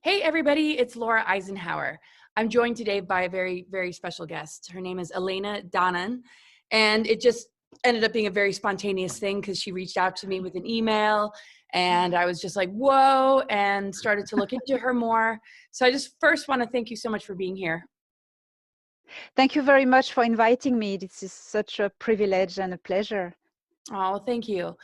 Hey everybody, it's Laura Eisenhower. I'm joined today by a very, very special guest. Her name is Elena Donnan, and it just ended up being a very spontaneous thing because she reached out to me with an email, and I was just like, whoa, and started to look into her more. So I just first want to thank you so much for being here. Thank you very much for inviting me. This is such a privilege and a pleasure. Oh, thank you.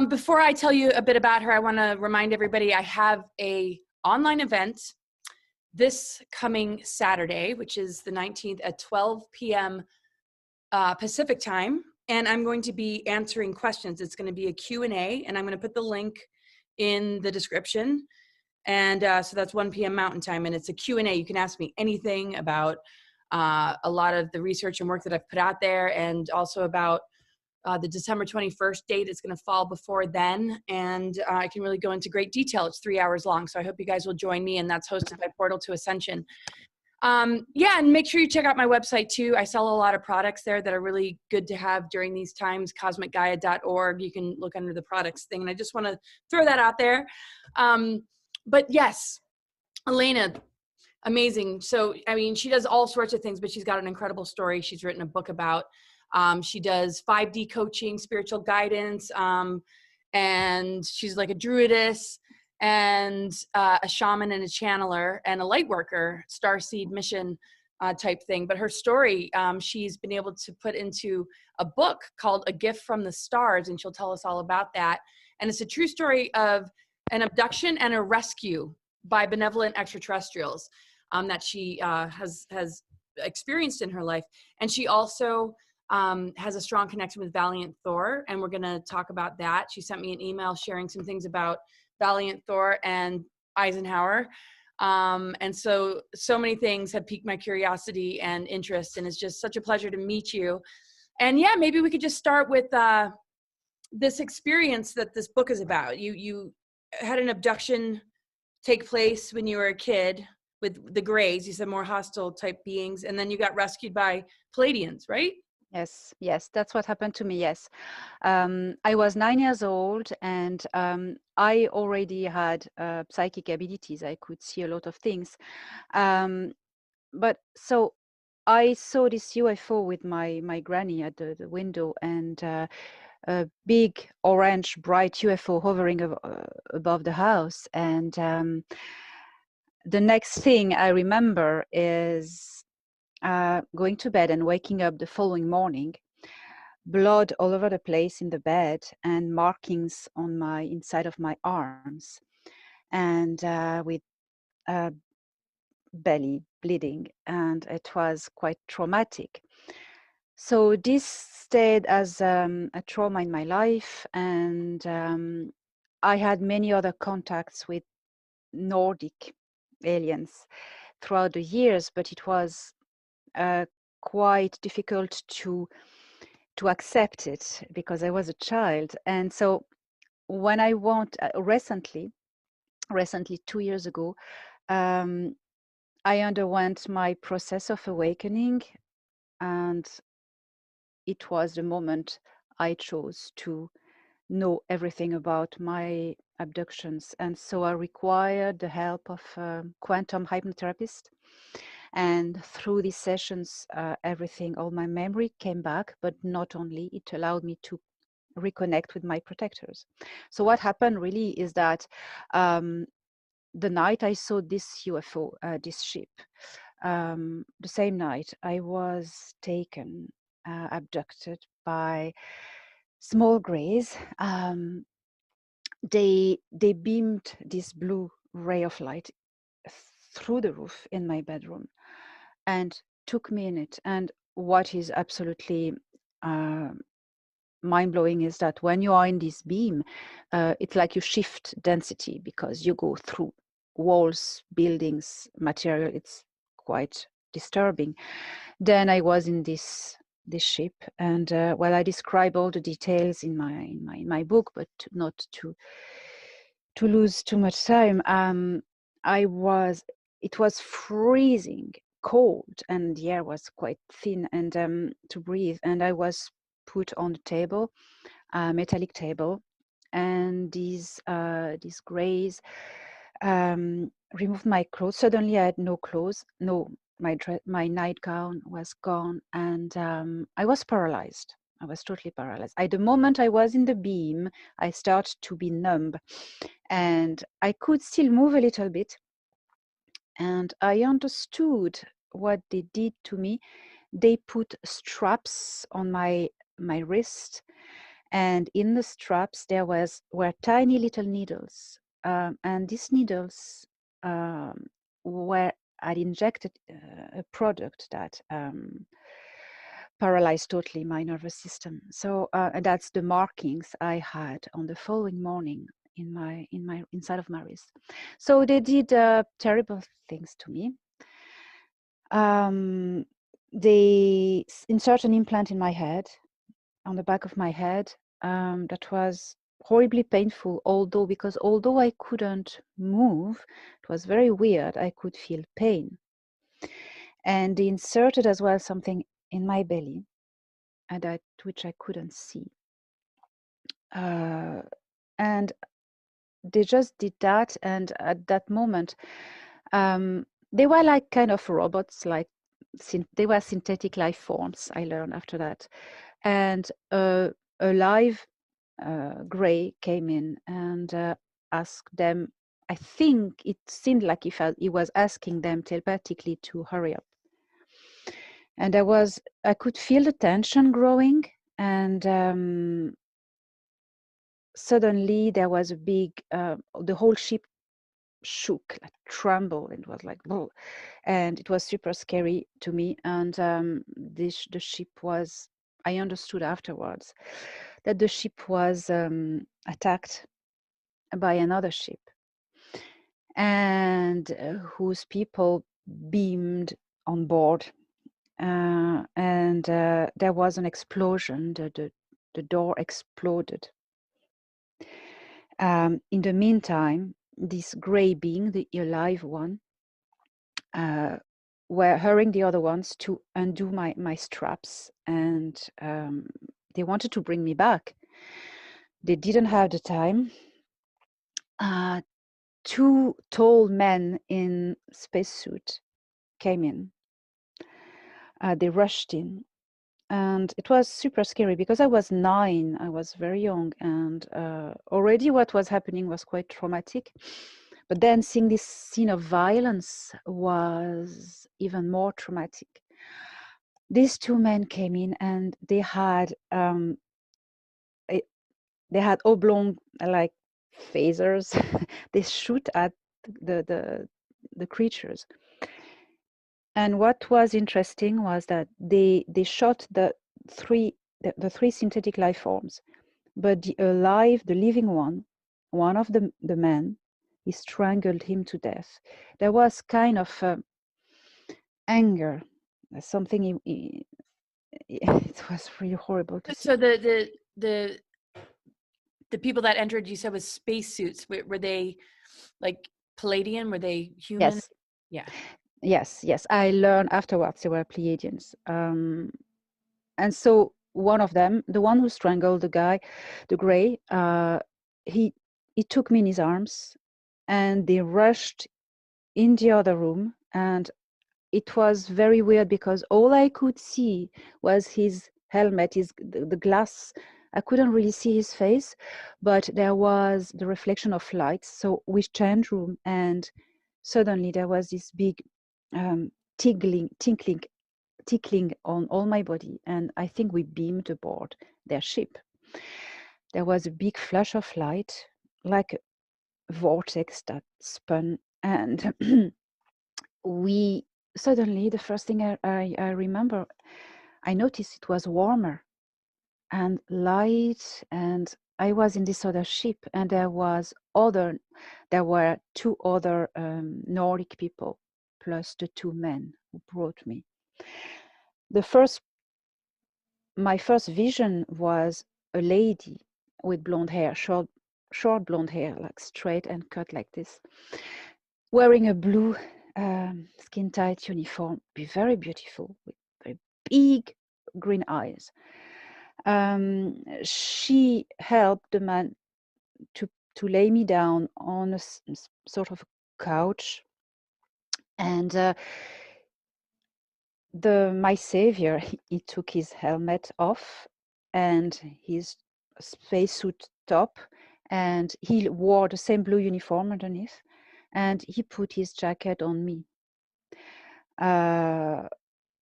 Before I tell you a bit about her, I want to remind everybody I have an online event this coming Saturday, which is the 19th at 12 p.m. Pacific time. And I'm going to be answering questions. It's going to be a Q&A, and I'm going to put the link in the description. And so that's 1 p.m. Mountain Time, and it's a Q&A. You can ask me anything about a lot of the research and work that I've put out there, and also about the December 21st date. It's going to fall before then, and I can really go into great detail. It's 3 hours long, so I hope you guys will join me, and that's hosted by Portal to Ascension. Yeah, and make sure you check out my website too. I sell a lot of products there that are really good to have during these times, cosmicgaia.org. You can look under the products thing, and I just want to throw that out there. But yes, Elena, amazing. So, I mean, she does all sorts of things, but she's got an incredible story she's written a book about. She does 5D coaching, spiritual guidance, and she's like a druidess and a shaman and a channeler and a light worker, starseed mission type thing. But her story, she's been able to put into a book called A Gift from the Stars, and she'll tell us all about that. And it's a true story of an abduction and a rescue by benevolent extraterrestrials that she has experienced in her life. And she also has a strong connection with Valiant Thor, and we're going to talk about that. She sent me an email sharing some things about Valiant Thor and Eisenhower. And so many things have piqued my curiosity and interest, and it's just such a pleasure to meet you. And yeah, maybe we could just start with this experience that this book is about. You had an abduction take place when you were a kid with the Greys, you said more hostile type beings, and then you got rescued by Palladians, right? Yes, that's what happened to me, yes. I was 9 years old, and I already had psychic abilities. I could see a lot of things. But so I saw this UFO with my granny at the window, and a big orange bright UFO hovering above the house. And the next thing I remember is going to bed and waking up the following morning, blood all over the place in the bed and markings on my inside of my arms, and with belly bleeding, and it was quite traumatic. So this stayed as a trauma in my life, and I had many other contacts with Nordic aliens throughout the years, but it was quite difficult to accept it because I was a child. And so when I went recently 2 years ago, I underwent my process of awakening, and it was the moment I chose to know everything about my abductions. And so I required the help of a quantum hypnotherapist. And through these sessions, all my memory came back, but not only, it allowed me to reconnect with my protectors. So what happened really is that the night I saw this UFO, this ship, the same night I was taken, abducted by small greys. They beamed this blue ray of light through the roof in my bedroom and took me in it. And what is absolutely mind-blowing is that when you are in this beam, it's like you shift density because you go through walls, buildings, material. It's quite disturbing. Then I was in this ship, and I describe all the details in my book, but not to lose too much time. It was freezing cold, and the air was quite thin and to breathe, and I was put on the table, a metallic table, and these greys removed my clothes. Suddenly I had no clothes, my nightgown was gone, and I was paralyzed. I was totally paralyzed. At the moment I was in the beam, I started to be numb, and I could still move a little bit. And I understood what they did to me. They put straps on my wrist, and in the straps there were tiny little needles, and these needles were I'd injected a product that paralyzed totally my nervous system. So and that's the markings I had on the following morning in my inside of my wrist. So they did terrible things to me. They inserted an implant in my head, on the back of my head, that was horribly painful, although I couldn't move, it was very weird, I could feel pain. And they inserted as well something in my belly, and which I couldn't see. And they just did that, and at that moment, they were like kind of robots, like they were synthetic life forms, I learned after that. And a live Gray came in and asked them, I think it seemed like he was asking them telepathically to hurry up. And I could feel the tension growing, and suddenly there was a big, the whole ship shook, like trembled, and it was like, whoa. And it was super scary to me. And the ship was, I understood afterwards that the ship was attacked by another ship, and whose people beamed on board, and there was an explosion. The door exploded. In the meantime, this gray being, the alive one, were hurrying the other ones to undo my straps, and they wanted to bring me back. They didn't have the time. Two tall men in spacesuit came in. They rushed in, and it was super scary because I was 9. I was very young, and already what was happening was quite traumatic. But then seeing this scene of violence was even more traumatic. These two men came in, and they had oblong like phasers. They shoot at the creatures. And what was interesting was that they shot the three synthetic life forms, but the living one of the men, he strangled him to death. There was kind of anger, something. It was really horrible to see. So the people that entered, you said, was spacesuits. Were they like Palladian? Were they human? Yes. Yeah. Yes. I learned afterwards they were Pleiadians. And so one of them, the one who strangled the guy, the Gray, he took me in his arms, and they rushed in the other room. And it was very weird because all I could see was his helmet, the glass. I couldn't really see his face, but there was the reflection of lights. So we changed room, and suddenly there was this big tickling on all my body, and I think we beamed aboard their ship. There was a big flash of light, like a vortex that spun, and we suddenly, the first thing I remember, I noticed it was warmer and light, and I was in this other ship, and there were 2 other Nordic people, plus the 2 men who brought me. My first vision was a lady with blonde hair, short blonde hair, like straight and cut like this, wearing a blue skin-tight uniform, very beautiful, with very big green eyes. She helped the man to lay me down on a sort of couch, and my savior, he took his helmet off and his spacesuit top, and he wore the same blue uniform underneath, and he put his jacket on me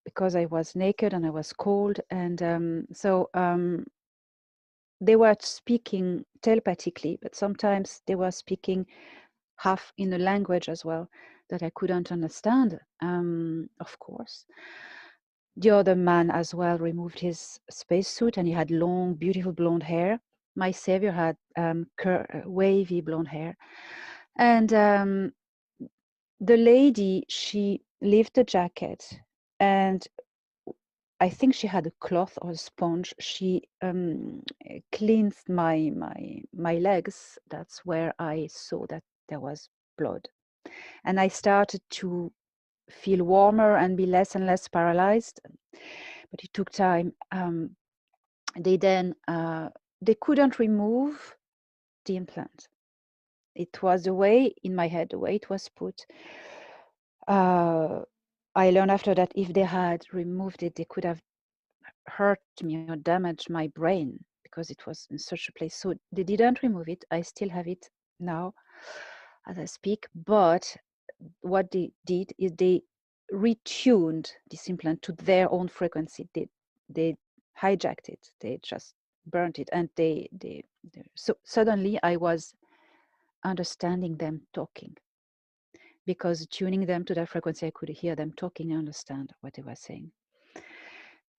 because I was naked and I was cold, and so they were speaking telepathically, but sometimes they were speaking half in a language as well that I couldn't understand, of course. The other man as well removed his spacesuit, and he had long, beautiful blonde hair. My savior had wavy blonde hair. And the lady, she lifted the jacket, and I think she had a cloth or a sponge. She cleansed my legs. That's where I saw that there was blood. And I started to feel warmer and be less and less paralyzed. But it took time. They then they couldn't remove the implant. It was the way in my head, the way it was put. I learned after that if they had removed it, they could have hurt me or damaged my brain because it was in such a place. So they didn't remove it. I still have it now as I speak. But what they did is they retuned this implant to their own frequency. They hijacked it. They just burnt it, and so suddenly I was understanding them talking, because tuning them to that frequency, I could hear them talking and understand what they were saying.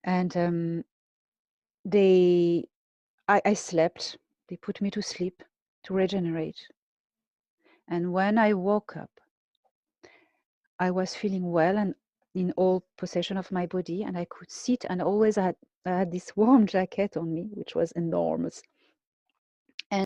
And I slept. They put me to sleep to regenerate. And when I woke up, I was feeling well and in all possession of my body, and I could sit, and always I had this warm jacket on me, which was enormous.